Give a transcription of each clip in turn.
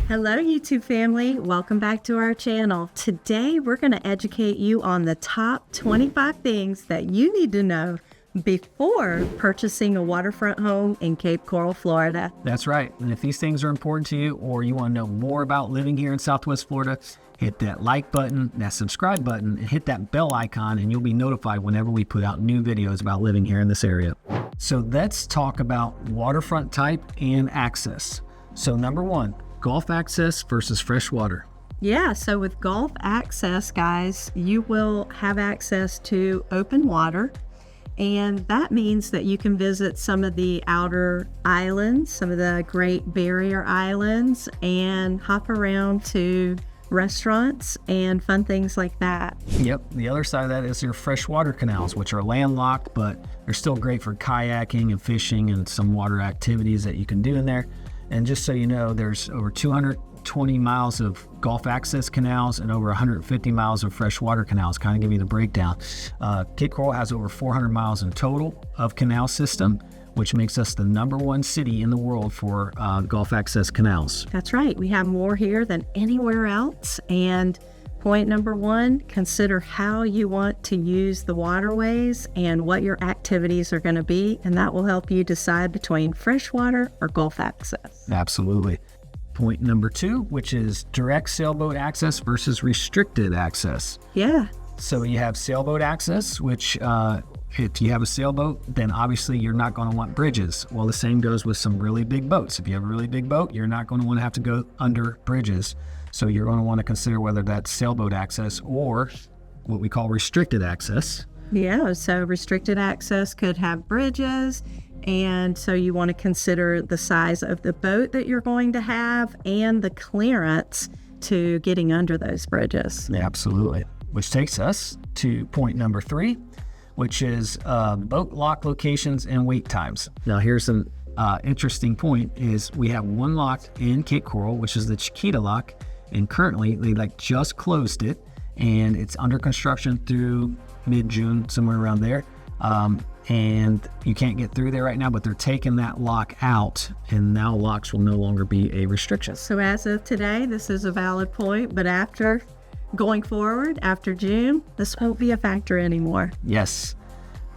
Hello, YouTube family. Welcome back to our channel. Today, we're going to educate you on the top 25 things that you need to know before purchasing a waterfront home in Cape Coral, Florida. That's right. And if these things are important to you or you want to know more about living here in Southwest Florida, hit that like button, that subscribe button, and hit that bell icon, and you'll be notified whenever we put out new videos about living here in this area. So let's talk about waterfront type and access. So number one, Gulf access versus freshwater. Yeah, so with Gulf access, guys, you will have access to open water. And that means that you can visit some of the outer islands, some of the Great Barrier Islands, and hop around to restaurants and fun things like that. Yep, the other side of that is your freshwater canals, which are landlocked, but they're still great for kayaking and fishing and some water activities that you can do in there. And just so you know, there's over 220 miles of Gulf access canals and over 150 miles of freshwater canals, kind of give you the breakdown. Cape Coral has over 400 miles in total of canal system, which makes us the #1 city in the world for Gulf access canals. That's right. We have more here than anywhere else. And point number one, consider how you want to use the waterways and what your activities are going to be. And that will help you decide between freshwater or Gulf access. Absolutely. Point number two, which is direct sailboat access versus restricted access. Yeah. So you have sailboat access, which if you have a sailboat, then obviously you're not going to want bridges. Well, the same goes with some really big boats. If you have a really big boat, you're not going to want to have to go under bridges. So you're going to want to consider whether that's sailboat access or what we call restricted access. Yeah, so restricted access could have bridges. And so you want to consider the size of the boat that you're going to have and the clearance to getting under those bridges. Yeah, absolutely. Which takes us to point number three, which is boat lock locations and wait times. Now here's an interesting point is we have one lock in Cape Coral, which is the Chiquita lock. And currently they just closed it and it's under construction through mid-June, somewhere around there. And you can't get through there right now, but they're taking that lock out and now locks will no longer be a restriction. So as of today, this is a valid point, but after going forward, after June, this won't be a factor anymore. Yes.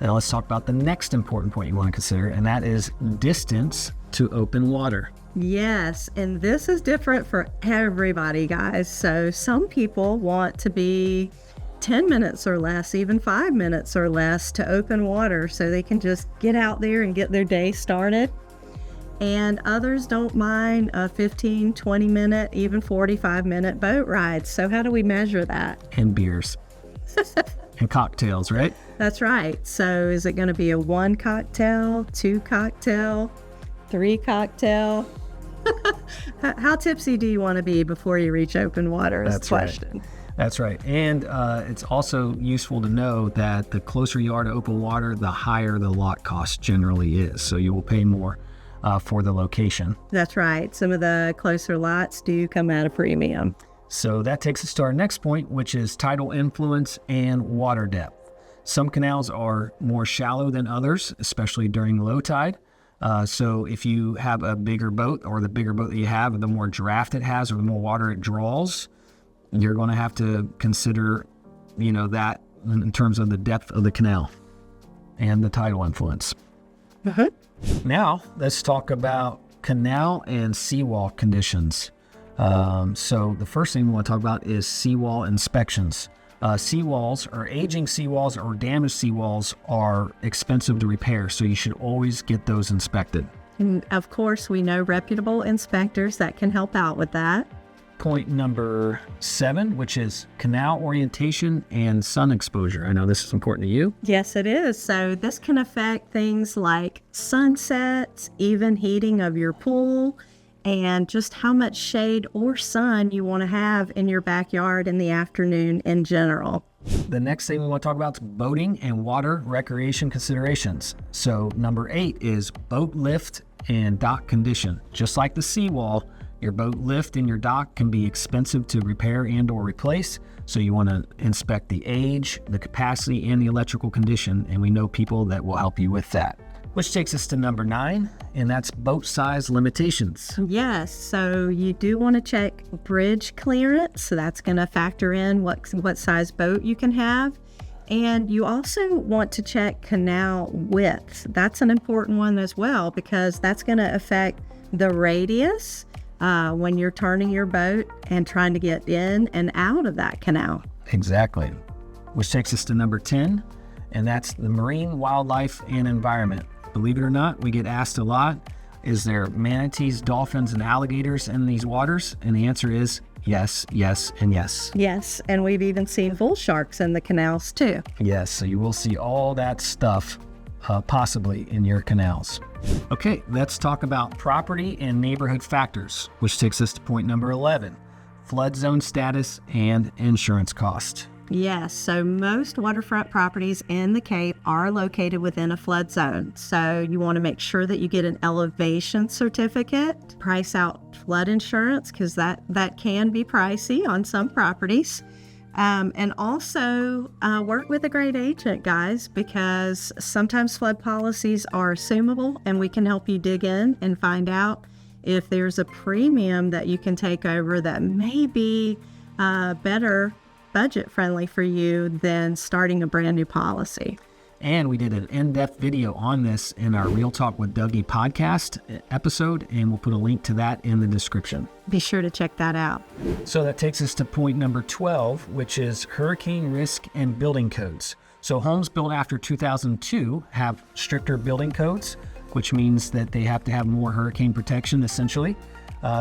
Now let's talk about the next important point you want to consider, and that is distance to open water. Yes, and this is different for everybody, guys. So some people want to be 10 minutes or less, even 5 minutes or less to open water so they can just get out there and get their day started. And others don't mind a 15, 20 minute, even 45 minute boat ride. So how do we measure that? And beers. And cocktails, right? That's right. So is it going to be a 1 cocktail, 2 cocktail, 3 cocktail? How tipsy do you want to be before you reach open water is the question. Right. That's right. And it's also useful to know that the closer you are to open water, the higher the lock cost generally is. So you will pay more for the location. That's right. Some of the closer lots do come at a premium. So that takes us to our next point, which is tidal influence and water depth. Some canals are more shallow than others, especially during low tide. So if you have a bigger boat, or the bigger boat that you have, the more draft it has or the more water it draws, you're going to have to consider, that in terms of the depth of the canal and the tidal influence. Now, let's talk about canal and seawall conditions. So the first thing we want to talk about is seawall inspections. Seawalls, or aging seawalls or damaged seawalls, are expensive to repair, so you should always get those inspected. And of course, we know reputable inspectors that can help out with that. Point number 7, which is canal orientation and sun exposure. I know this is important to you. Yes, it is. So this can affect things like sunsets, even heating of your pool, and just how much shade or sun you want to have in your backyard in the afternoon in general. The next thing we want to talk about is boating and water recreation considerations. So number 8 is boat lift and dock condition. Just like the seawall, your boat lift and your dock can be expensive to repair and or replace. So you want to inspect the age, the capacity, and the electrical condition. And we know people that will help you with that. Which takes us to number 9, and that's boat size limitations. Yes, so you do want to check bridge clearance. So that's going to factor in what size boat you can have. And you also want to check canal width. That's an important one as well, because that's going to affect the radius when you're turning your boat and trying to get in and out of that canal. Exactly. Which takes us to number 10, and that's the marine wildlife and environment. Believe it or not, we get asked a lot, is there manatees, dolphins, and alligators in these waters? And the answer is yes, yes, and yes. Yes, and we've even seen bull sharks in the canals too. Yes, so you will see all that stuff possibly in your canals. Okay, let's talk about property and neighborhood factors, which takes us to point number 11, flood zone status and insurance cost. Yes, so most waterfront properties in the Cape are located within a flood zone. So you want to make sure that you get an elevation certificate, price out flood insurance, because that can be pricey on some properties. And also work with a great agent, guys, because sometimes flood policies are assumable, and we can help you dig in and find out if there's a premium that you can take over that may be better budget friendly for you than starting a brand new policy. And we did an in-depth video on this in our Real Talk with Dougie podcast episode, and we'll put a link to that in the description. Be sure to check that out. So that takes us to point number 12, which is hurricane risk and building codes. So homes built after 2002 have stricter building codes, which means that they have to have more hurricane protection essentially.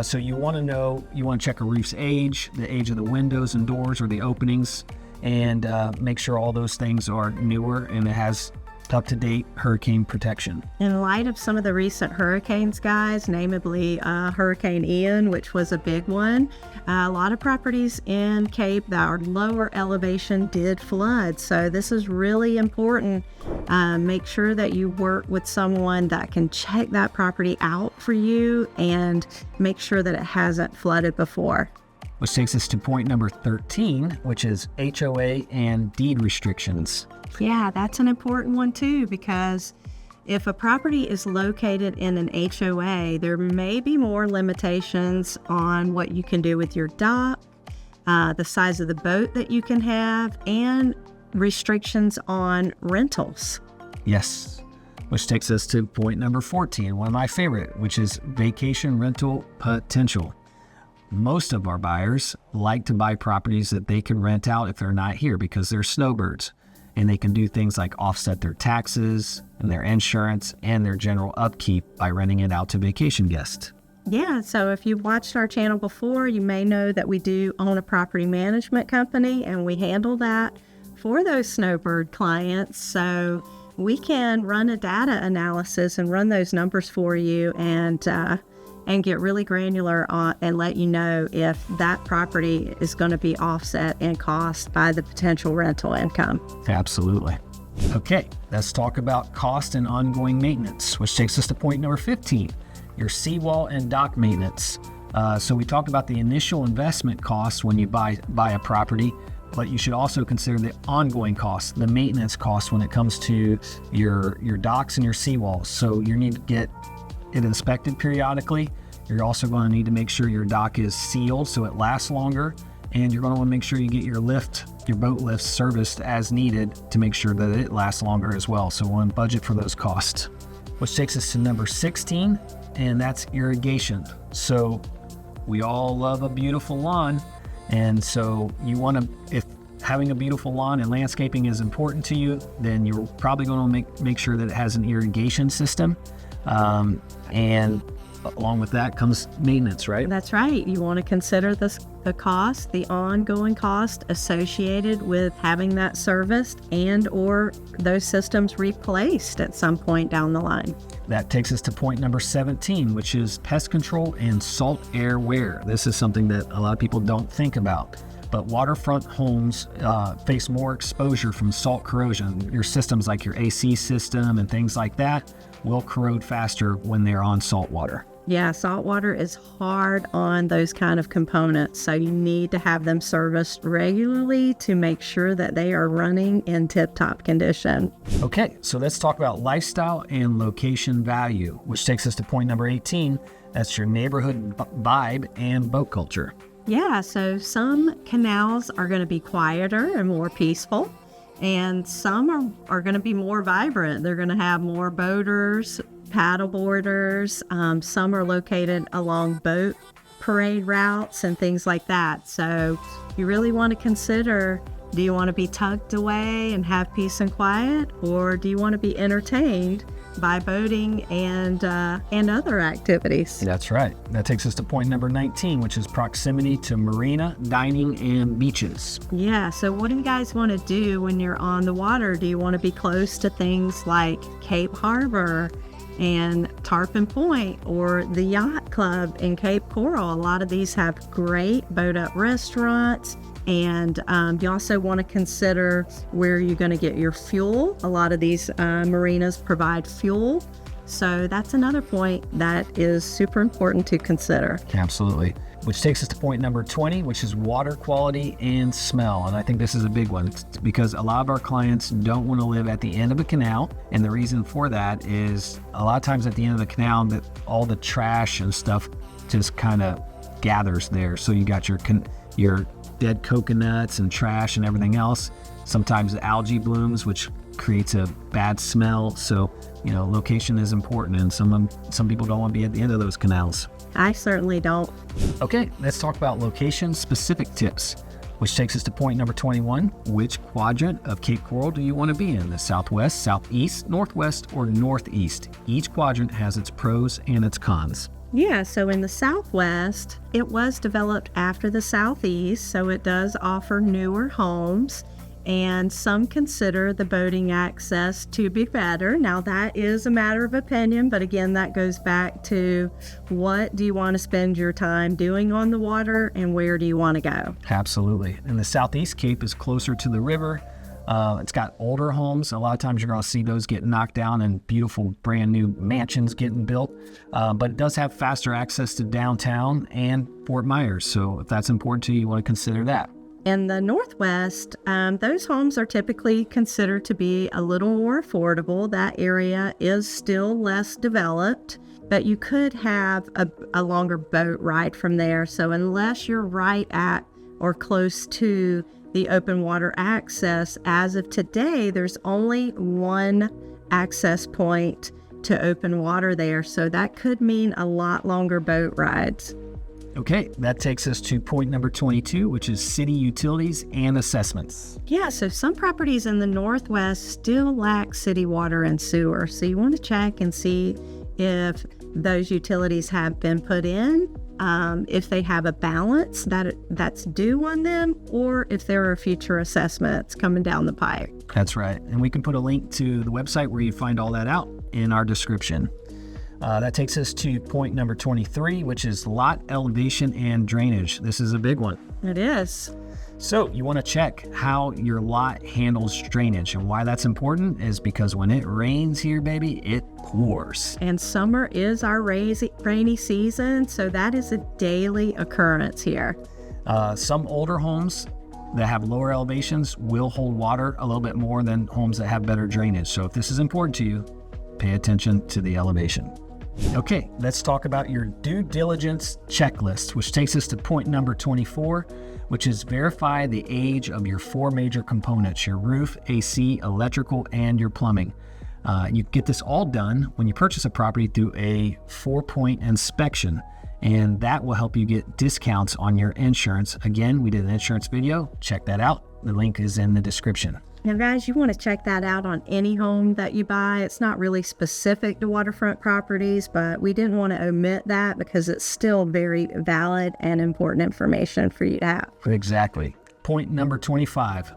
So you want to check a roof's age, the age of the windows and doors or the openings, and make sure all those things are newer and it has up-to-date hurricane protection. In light of some of the recent hurricanes, guys, namely Hurricane Ian, which was a big one, a lot of properties in Cape that are lower elevation did flood. So this is really important. Make sure that you work with someone that can check that property out for you and make sure that it hasn't flooded before. Which takes us to point number 13, which is HOA and deed restrictions. Yeah, that's an important one too, because if a property is located in an HOA, there may be more limitations on what you can do with your dock, the size of the boat that you can have, and restrictions on rentals. Yes, which takes us to point number 14, one of my favorite, which is vacation rental potential. Most of our buyers like to buy properties that they can rent out if they're not here because they're snowbirds. And they can do things like offset their taxes and their insurance and their general upkeep by renting it out to vacation guests. Yeah, so if you've watched our channel before, you may know that we do own a property management company, and we handle that for those snowbird clients. So we can run a data analysis and run those numbers for you and get really granular on and let you know if that property is going to be offset in cost by the potential rental income. Absolutely. Okay, let's talk about cost and ongoing maintenance, which takes us to point number 15, your seawall and dock maintenance. So we talked about the initial investment costs when you buy a property, but you should also consider the ongoing costs, the maintenance costs when it comes to your docks and your seawalls. So you need to get it inspected periodically. You're also going to need to make sure your dock is sealed so it lasts longer, and you're going to want to make sure you get your boat lift serviced as needed to make sure that it lasts longer as well. So we'll budget for those costs. Which takes us to number 16, and that's irrigation. So we all love a beautiful lawn, and so you want to, if having a beautiful lawn and landscaping is important to you, then you're probably going to make sure that it has an irrigation system. And along with that comes maintenance, right? That's right. You want to consider the cost, the ongoing cost associated with having that serviced and or those systems replaced at some point down the line. That takes us to point number 17, which is pest control and salt air wear. This is something that a lot of people don't think about. But waterfront homes face more exposure from salt corrosion. Your systems like your AC system and things like that will corrode faster when they're on salt water. Yeah, saltwater is hard on those kind of components, so you need to have them serviced regularly to make sure that they are running in tip-top condition. Okay, so let's talk about lifestyle and location value, which takes us to point number 18. That's your neighborhood vibe and boat culture. Yeah, so some canals are going to be quieter and more peaceful, and some are going to be more vibrant. They're going to have more boaters, paddleboarders. Some are located along boat parade routes and things like that. So you really want to consider, do you want to be tucked away and have peace and quiet, or do you want to be entertained by boating and other activities? That's right. That takes us to point number 19, which is proximity to marina, dining, and beaches. Yeah, so what do you guys want to do when you're on the water? Do you want to be close to things like Cape Harbor and Tarpon Point or the Yacht Club in Cape Coral? A lot of these have great boat-up restaurants. And you also want to consider where you're going to get your fuel. A lot of these marinas provide fuel. So that's another point that is super important to consider. Absolutely. Which takes us to point number 20, which is water quality and smell. And I think this is a big one. It's because a lot of our clients don't want to live at the end of a canal. And the reason for that is a lot of times at the end of the canal, that all the trash and stuff just kind of gathers there. So you got your dead coconuts and trash and everything else. Sometimes the algae blooms, which creates a bad smell. So, location is important, and some people don't want to be at the end of those canals. I certainly don't. Okay, let's talk about location-specific tips, which takes us to point number 21. Which quadrant of Cape Coral do you want to be in? The southwest, southeast, northwest, or northeast? Each quadrant has its pros and its cons. Yeah, so in the Southwest, it was developed after the Southeast, so it does offer newer homes, and some consider the boating access to be better. Now, that is a matter of opinion, but again, that goes back to what do you want to spend your time doing on the water and where do you want to go? Absolutely. And the Southeast Cape is closer to the river. It's got older homes. A lot of times you're going to see those get knocked down and beautiful brand new mansions getting built. But it does have faster access to downtown and Fort Myers. So if that's important to you, you want to consider that. In the Northwest, those homes are typically considered to be a little more affordable. That area is still less developed, but you could have a longer boat ride from there. So unless you're right at or close to the open water access, as of today, there's only one access point to open water there. So that could mean a lot longer boat rides. Okay, that takes us to point number 22, which is city utilities and assessments. Yeah, so some properties in the Northwest still lack city water and sewer. So you want to check and see if those utilities have been put in, if they have a balance that's due on them, or if there are future assessments coming down the pipe. That's right. And we can put a link to the website where you find all that out in our description. That takes us to point number 23, which is lot elevation and drainage. This is a big one. It is. So you want to check how your lot handles drainage, and why that's important is because when it rains here, baby, it pours. And summer is our rainy season, so that is a daily occurrence here. Some older homes that have lower elevations will hold water a little bit more than homes that have better drainage. So if this is important to you, pay attention to the elevation. Okay, let's talk about your due diligence checklist, which takes us to point number 24, which is verify the age of your 4 major components: your roof, AC, electrical, and your plumbing. You get this all done when you purchase a property through a 4-point inspection, and that will help you get discounts on your insurance. Again, we did an insurance video. Check that out. The link is in the description. Now, guys, you want to check that out on any home that you buy. It's not really specific to waterfront properties, but we didn't want to omit that because it's still very valid and important information for you to have. Exactly. Point number 25,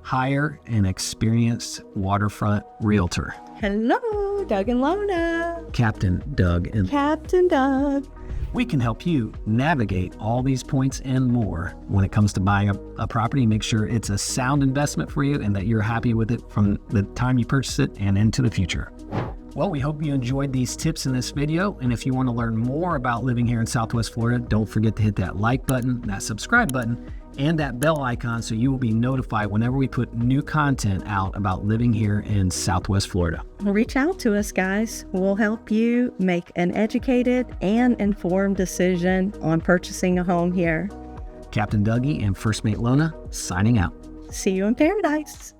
hire an experienced waterfront realtor. Hello, Doug and Lona. Captain Doug. Captain Doug. We can help you navigate all these points and more when it comes to buying a property. Make sure it's a sound investment for you and that you're happy with it from the time you purchase it and into the future. Well, we hope you enjoyed these tips in this video. And if you want to learn more about living here in Southwest Florida, don't forget to hit that like button, that subscribe button, and that bell icon so you will be notified whenever we put new content out about living here in Southwest Florida. Reach out to us, guys. We'll help you make an educated and informed decision on purchasing a home here. Captain Dougie and First Mate Lona signing out. See you in paradise.